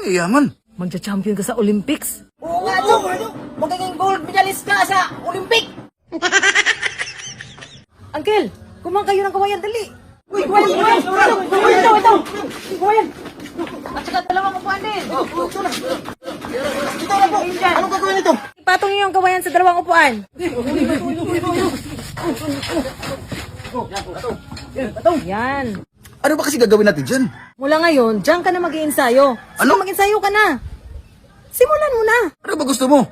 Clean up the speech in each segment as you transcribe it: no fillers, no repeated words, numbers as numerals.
yaman? Magja-champion ka sa Olympics. Oo nga, Chong. Magiging gold medalist ka sa Olympic. Uncle, kumang kayo ng kawayan, dali. Uy, kumain, kumain. Ito. Kumain. At saka dalawang upuan din. Ito na po. Anong gagawin ito? Ipatong niyo yung kawayan sa dalawang upuan. Yan. Ano ba kasi gagawin natin dyan? Mula ngayon, diyan ka na mag-iensayo. Sige, Ano? mag-ensayo ka na. Simulan mo na. Ano ba gusto mo?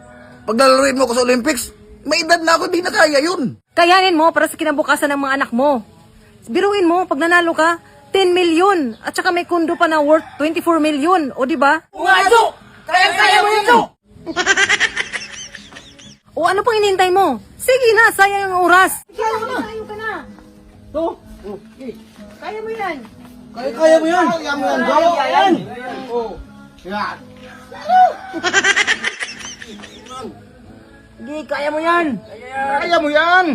Pag lalaroin mo ako sa Olympics, may edad na ako, di na kaya yun. Kayanin mo para sa kinabukasan ng mga anak mo. Biruin mo, pag nanalo ka, 10 million. At saka may kondo pa na worth 24 million. O, di ba? Oo nga, Chong. Kaya mo yun, Chong. O, ano pang inintay mo? Sige na, sayang yung oras. Ensayo ka na. Ito? Kaya mo yan. Kaya mo yan. Kaya mo yan. Kaya yan. Yan. Sige, kaya mo yan. Kaya mo yan.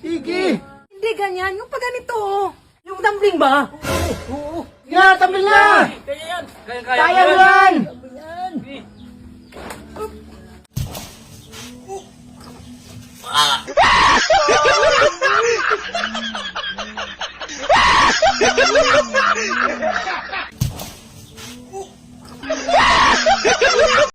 Sige. Hindi ganyan, yung pag ganito. Yung tumbling ba? Yan, tabil na. Kaya mo yan.